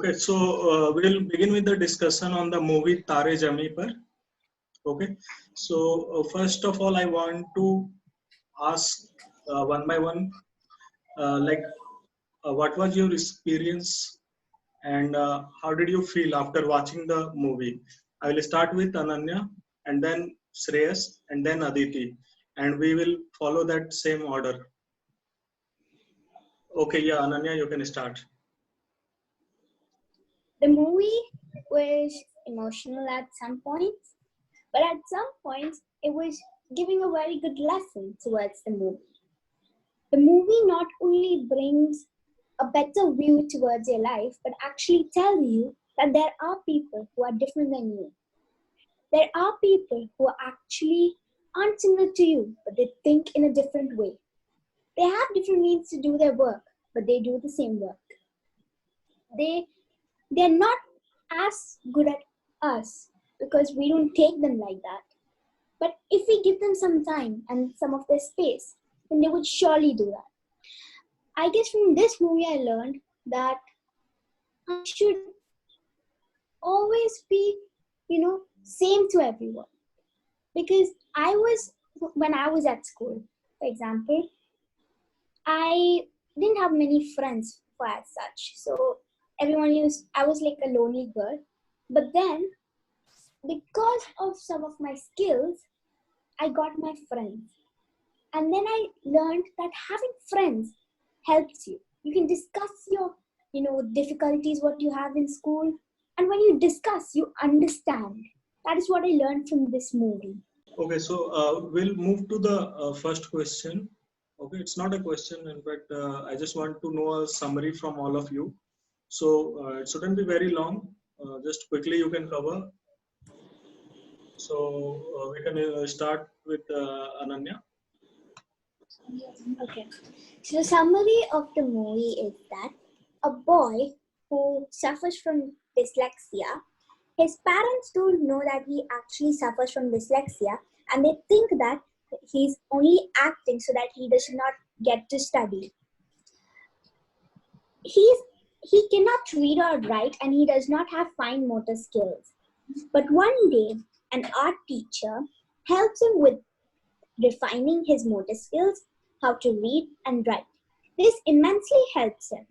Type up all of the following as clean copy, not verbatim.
Okay, so we'll begin with the discussion on the movie Taare Zameen Par. Okay, so first of all, I want to ask one by one, like, what was your experience and how did you feel after watching the movie? I will start with Ananya and then Shreyas and then Aditi, and we will follow that same order. Okay, yeah, Ananya, you can start. The movie was emotional at some points, but at some points it was giving a very good lesson towards the movie. The movie not only brings a better view towards your life, but actually tell you that there are people who are different than you. There are people who actually aren't similar to you, but they think in a different way. They have different means to do their work, but they do the same work. They're not as good at us because we don't take them like that. But if we give them some time and some of their space, then they would surely do that. I guess from this movie I learned that I should always be, same to everyone. Because when I was at school, for example, I didn't have many friends for as such. So I was like a lonely girl. But then, because of some of my skills, I got my friends. And then I learned that having friends helps you. You can discuss your, difficulties, what you have in school. And when you discuss, you understand. That is what I learned from this movie. Okay, so we'll move to the first question. Okay, it's not a question. In fact, I just want to know a summary from all of you. So it shouldn't be very long. Just quickly you can cover. So we can start with Ananya. Okay. So the summary of the movie is that a boy who suffers from dyslexia, his parents don't know that he actually suffers from dyslexia, and they think that he's only acting so that he does not get to study. He cannot read or write, and he does not have fine motor skills. But one day, an art teacher helps him with refining his motor skills, how to read and write. This immensely helps him.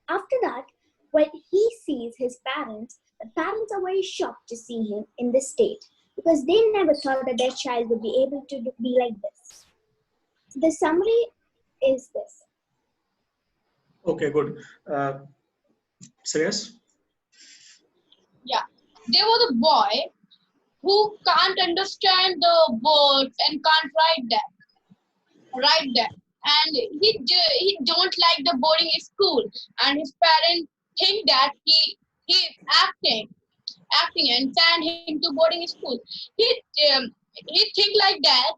After that, when he sees his parents, the parents are very shocked to see him in this state because they never thought that their child would be able to be like this. The summary is this. Okay, good. Shreyas? Yeah, there was a boy who can't understand the words and can't write them, and he don't like the boarding school, and his parents think that he is acting and send him to boarding school. He think like that.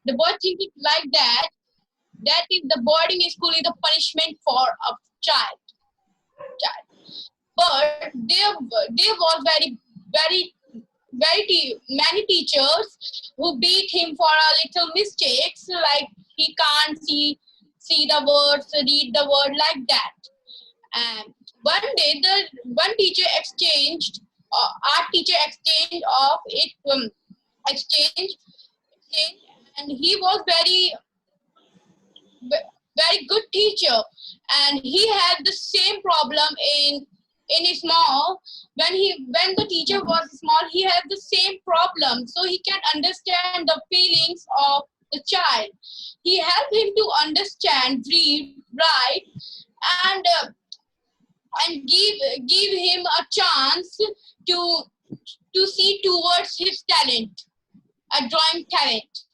The boy think it like that if the boarding school is a punishment for a child. But there was many teachers who beat him for a little mistakes, like he can't see the words, read the word like that. And one day, one teacher exchanged, art teacher exchange of it, exchange, and he was very good teacher, and he had the same problem in his small. When the teacher was small, he had the same problem, so he can understand the feelings of the child. He helped him to understand, read, write, and give him a chance to see towards his talent, a drawing talent.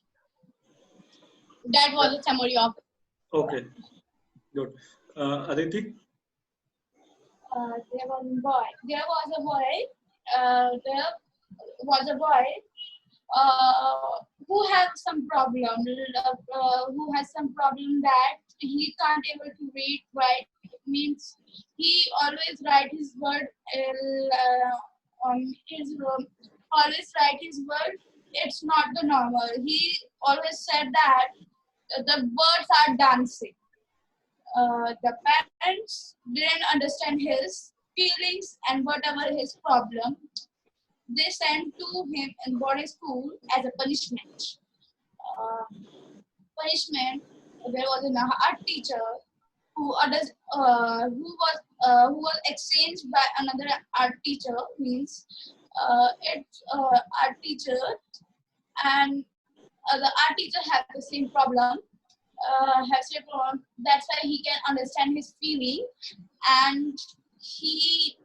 That was a summary of it. Okay, good. Aditi? There was a boy. There was a boy who has some problem. Who has some problem that he can't able to read, write. Means he always write his word on his room. Always write his word. It's not the normal. He always said that the words are dancing. the parents didn't understand his feelings and whatever his problem, they sent to him in boarding school as a punishment. Uh, Punishment. There was an art teacher who was exchanged by another art teacher. Means it's art teacher and the art teacher has the same problem. That's why he can understand his feeling, and he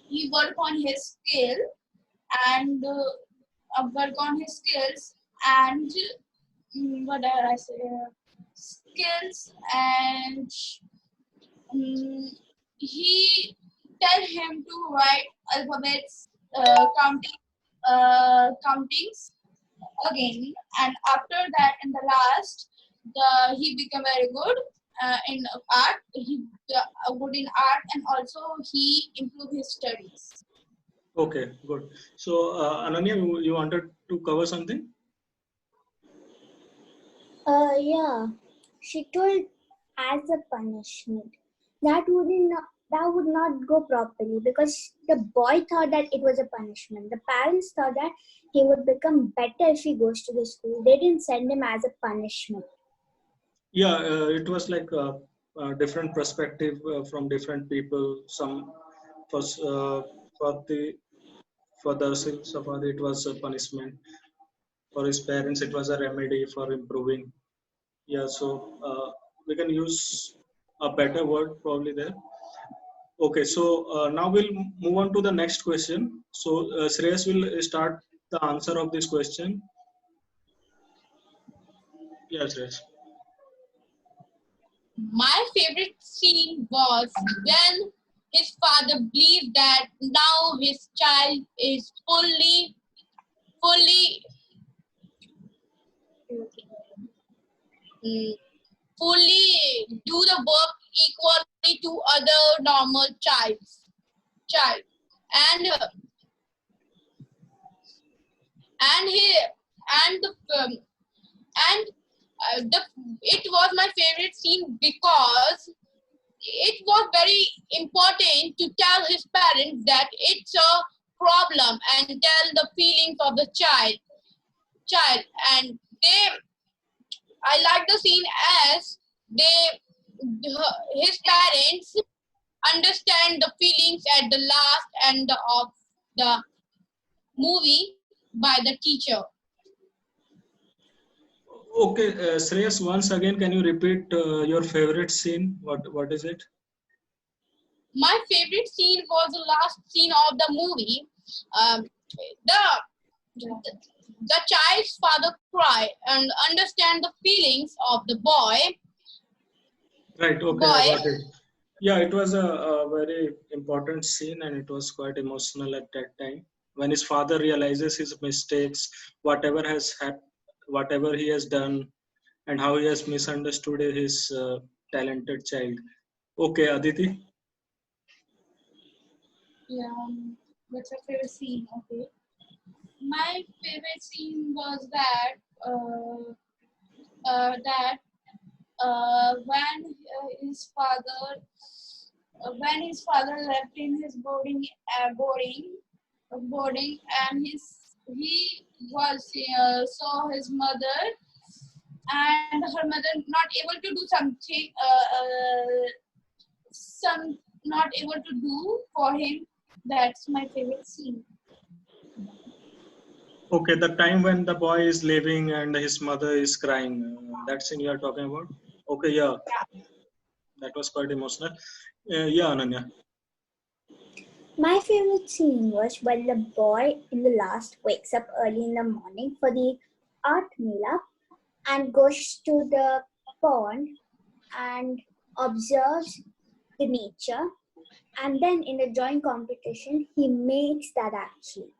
he work on his skill and work on his skills and what did I say? Skills and um, he tell him to write alphabets, countings again, and after that in the last he became very good in art. He good in art, and also he improved his studies. Okay, good. So, Ananya, you wanted to cover something? Yeah, she told as a punishment. That would not go properly because the boy thought that it was a punishment. The parents thought that he would become better if he goes to the school. They didn't send him as a punishment. Yeah, it was like a different perspective from different people. Some for for the for the Safari, it was a punishment. For his parents, it was a remedy for improving. Yeah, so we can use a better word probably there. Okay, so now we'll move on to the next question. So Shreyas will start the answer of this question. Yeah, Shreyas. My favorite scene was when his father believed that now his child is fully, mm, fully do the work equally to other normal child, and and he and the and the it was my favorite scene because it was very important to tell his parents that it's a problem and tell the feelings of the child, and they I like the scene as they his parents understand the feelings at the last end of the movie by the teacher. Okay, Shreyas, once again, can you repeat your favorite scene? What is it? My favorite scene was the last scene of the movie. The the child's father cry and understand the feelings of the Right. Okay, I boy. got it. Yeah, it was a very important scene, and it was quite emotional at that time when his father realizes his mistakes, whatever he has done, and how he has misunderstood his talented child. Okay, Aditi. Yeah, that's a favorite scene. Okay, my favorite scene was that when his father left in his boarding, and he was saw his mother, and her mother not able to do something some not able to do for him. That's my favorite scene. Okay, the time when the boy is leaving and his mother is crying. That scene you are talking about. Okay, yeah, that was quite emotional. Yeah, Ananya. My favorite scene was when the boy in the last wakes up early in the morning for the art mela and goes to the pond and observes the nature, and then in the drawing competition he makes that actually.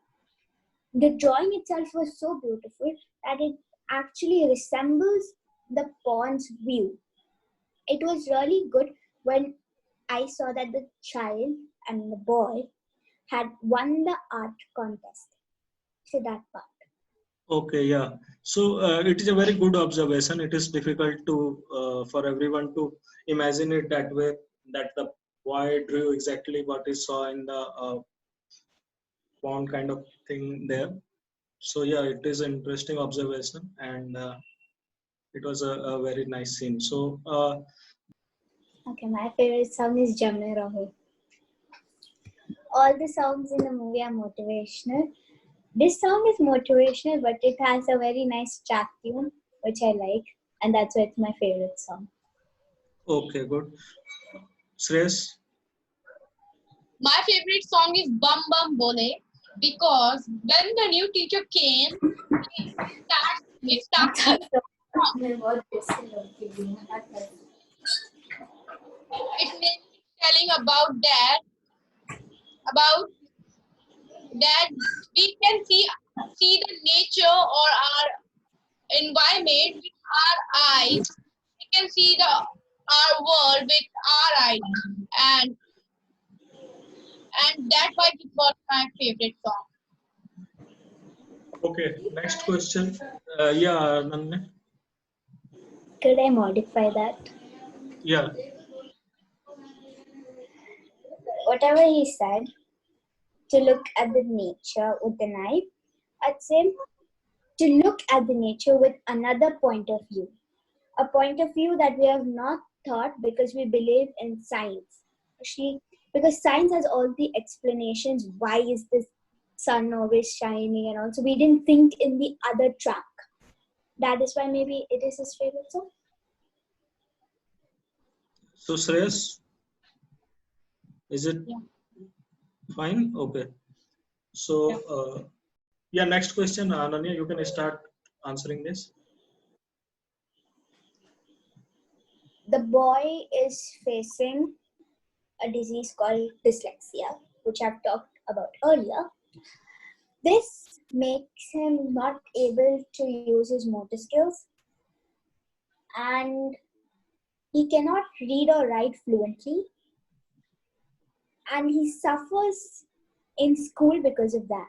The drawing itself was so beautiful that it actually resembles the pond's view. It was really good when I saw that the child and the boy had won the art contest. So that part. Okay, yeah. So it is a very good observation. It is difficult to for everyone to imagine it that way, that the boy drew exactly what he saw in the pond kind of thing there. So yeah, it is an interesting observation, and it was a very nice scene. So Okay, my favorite song is Jamne Raho. All the songs in the movie are motivational. This song is motivational, but it has a very nice track tune, which I like, and that's why it's my favorite song. okay, good. Shreyas, My favorite song is Bum Bum Bole because when the new teacher came, it starts singing song. It means telling about that we can see the nature or our environment with our eyes. We can see the our world with our eyes, and and that's why it was my favorite song. okay. Next question. Yeah, Nanne. Could I modify that? Yeah, Whatever he said, to look at the nature with the knife, I'd say to look at the nature with another point of view. A point of view that we have not thought because we believe in science. Actually, because science has all the explanations why is this sun always shining and also we didn't think in the other track. That is why maybe it is his favorite song. so Shreyas, is it Yeah. fine? Okay. So, Yeah. yeah, next question, Ananya, you can start answering this. The boy is facing a disease called dyslexia, which I've talked about earlier. This makes him not able to use his motor skills and he cannot read or write fluently and he suffers in school because of that.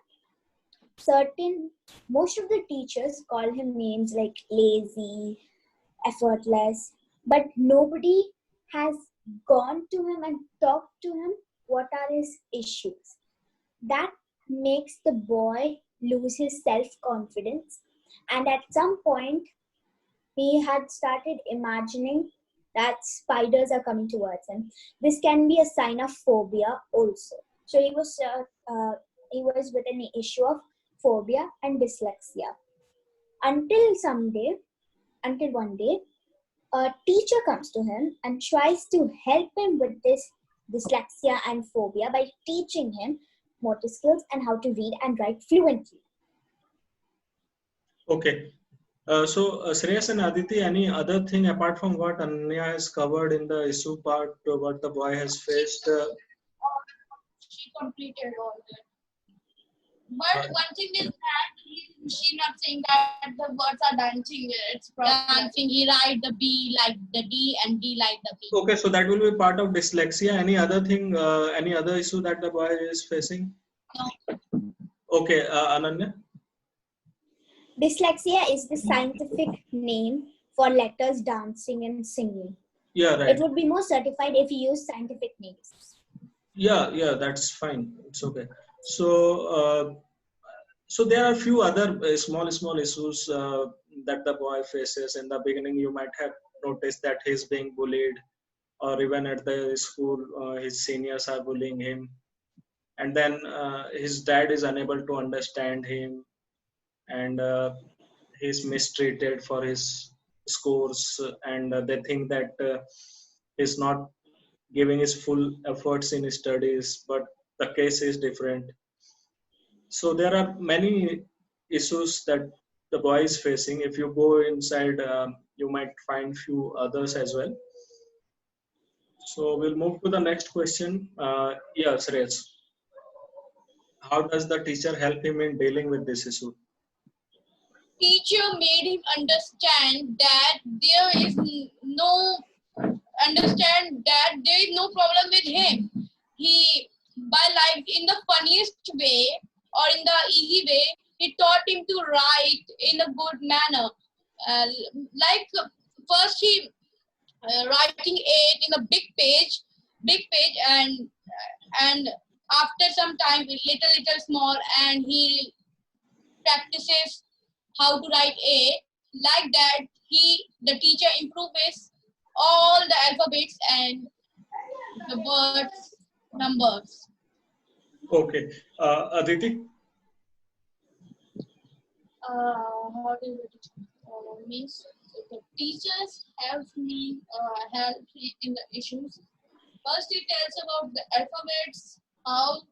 Most of the teachers call him names like lazy, effortless, but nobody has gone to him and talked to him what are his issues. That makes the boy lose his self confidence, and at some point he had started imagining that spiders are coming towards him. This can be a sign of phobia also. So he was with an issue of phobia and dyslexia until until one day, a teacher comes to him and tries to help him with this dyslexia and phobia by teaching him motor skills and how to read and write fluently. Okay. Shreyas and Aditi, any other thing apart from what Ananya has covered in the issue part, what the boy has faced? She completed all that. But Uh, one thing is that she not saying that the words are dancing. It's dancing. He write the B like the D and D like the B. okay, so that will be part of dyslexia. Any other thing, any other issue that the boy is facing? No. Okay, Ananya? Dyslexia is the scientific name for letters dancing and singing. Yeah, It right. would be more certified if you use scientific names. Yeah, yeah, that's fine. It's okay. So, so there are a few other small issues that the boy faces. In the beginning, you might have noticed that he's being bullied, or even at the school, his seniors are bullying him, and then his dad is unable to understand him, and he's mistreated for his scores, and they think that he's not giving his full efforts in his studies, but the case is different. So there are many issues that the boy is facing. If you go inside, you might find few others as well. So we'll move to the next question. Yes, Rez. How does the teacher help him in dealing with this issue? Teacher made him understand that there is no problem with him. He by life in the funniest way or in the easy way. he taught him to write in a good manner. Uh, like first he writing it in a big page, and after some time, little small, and he practices how to write it. Like that, the teacher improves all the alphabets and the words, numbers. Okay. Aditi? How do it means the teachers help me in the issues. First, it tells about the alphabets, how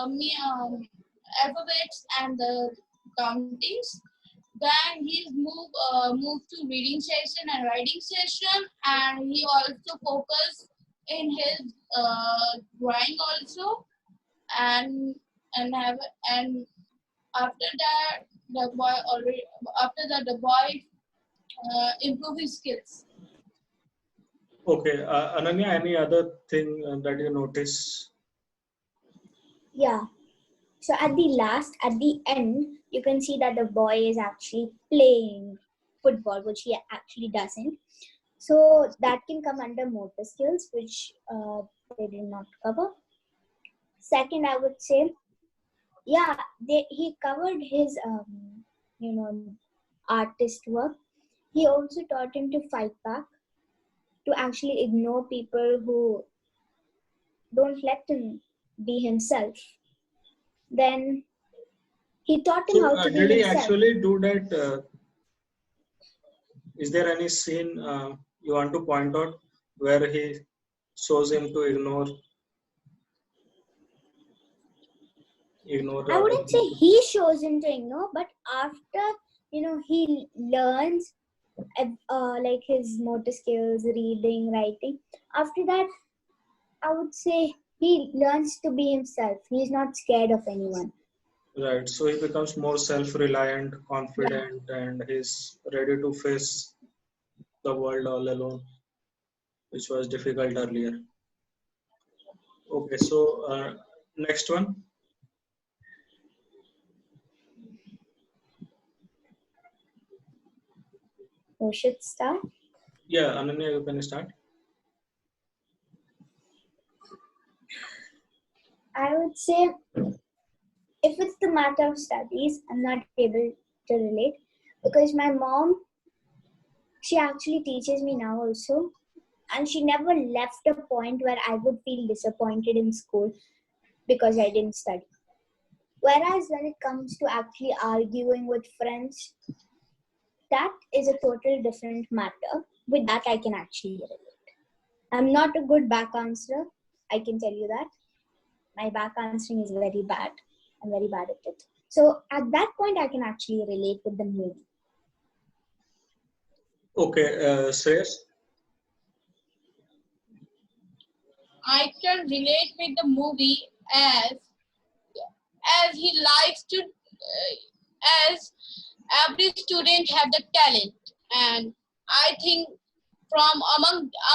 me alphabets and the countings. Then he's moved to reading session and writing session, and he also focus in his drawing also, and and have and after that the boy already after that the boy improve his skills. Okay. Ananya, any other thing that you notice? Yeah. So at the end, you can see that the boy is actually playing football, which he actually doesn't. So that can come under motor skills, which they did not cover. Second, I would say, yeah, he covered his, you know, artist work. He also taught him to fight back, to actually ignore people who don't let him be himself. Then he taught him So, how to be did he himself. actually do that? Is there any scene you want to point out where he shows him to ignore I other wouldn't say people? he shows him to ignore, but after he learns like his motor skills, reading, writing. After that, I would say he learns to be himself. He's not scared of anyone. Right. So he becomes more self-reliant, Yeah. confident, and he's ready to face the world all alone, which was difficult earlier. Okay. So next one. Who should start? Yeah, Ananya, you can start. I would say if it's the matter of studies, I'm not able to relate because my mom, she actually teaches me now also, and she never left a point where I would feel disappointed in school because I didn't study. Whereas when it comes to actually arguing with friends, that is a total different matter. With that, I can actually relate. I'm not a good back answerer. I can tell you that. My back answering is very bad. I'm very bad at it. So at that point, I can actually relate with the movie. Okay, Shreyas. I can relate with the movie as he likes to as every student have the talent, and I think from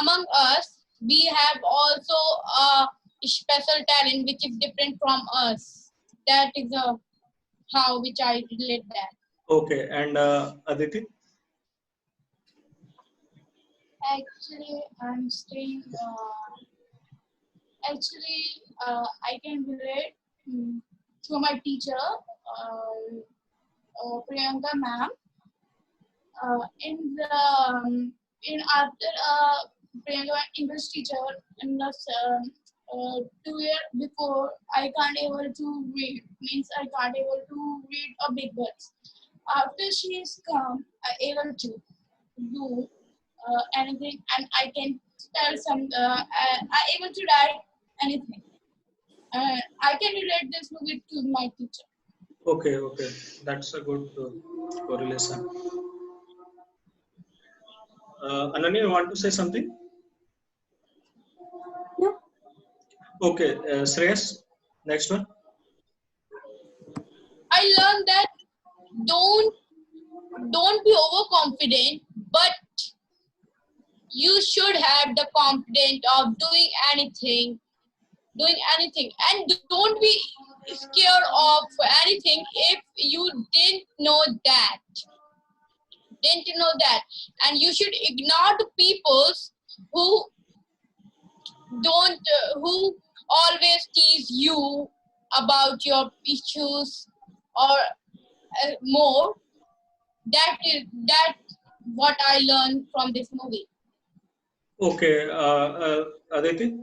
among us we have also a special talent which is different from us. That is how which I relate that. Okay, and Aditi. Actually, I'm staying. I can relate to my teacher, Priyanka ma'am. In the in after Priyanka English teacher in the 2 year before, I can't able to read, means I can't able to read a big words. After she is come, I able to do anything, and I can tell some. I able to write anything. I can relate this movie to my teacher. Okay, okay, that's a good correlation. Ananya, you want to say something? No, Okay, Shreyas, next one. I learned that don't don't be overconfident, but you should have the confidence of doing anything, and don't be scared of anything if you didn't know that, and you should ignore the peoples who don't who always tease you about your issues or more. That what I learned from this movie. Okay, Aditi.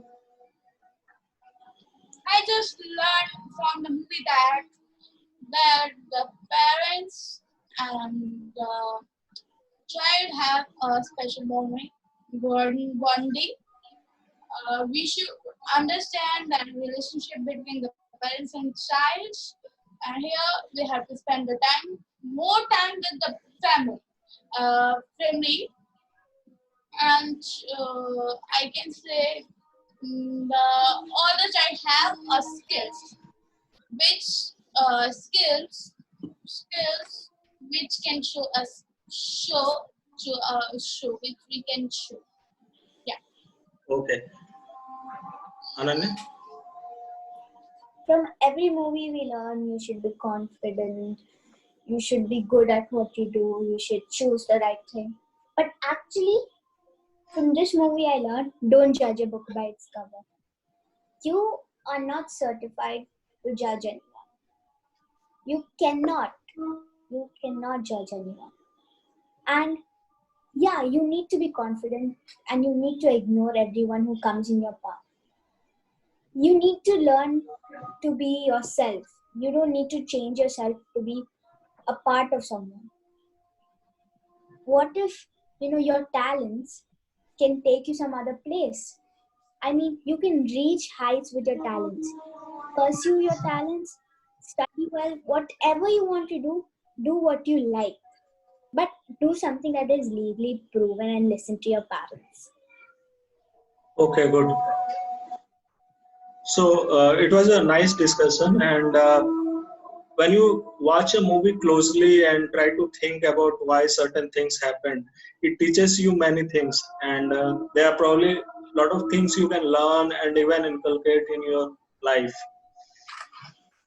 I just learned from the movie that the parents and the child have a special bonding. We should understand that relationship between the parents and child, and here we have to spend the more time with the family, family, and I can say all the child have a skills, which skills which can show which we can show. Yeah. Okay, Ananya. From every movie we learn you should be confident, you should be good at what you do, you should choose the right thing. But actually, from this movie I learned, don't judge a book by its cover. You are not certified to judge anyone. You cannot. You cannot judge anyone. And yeah, you need to be confident and you need to ignore everyone who comes in your path. You need to learn to be yourself. You don't need to change yourself to be a part of someone. What if, your talents can take you some other place? I mean, you can reach heights with your talents. Pursue your talents, study well, whatever you want to do what you like. But do something that is legally proven and listen to your parents. Okay, good. So it was a nice discussion, and when you watch a movie closely and try to think about why certain things happened, it teaches you many things, and there are probably a lot of things you can learn and even inculcate in your life.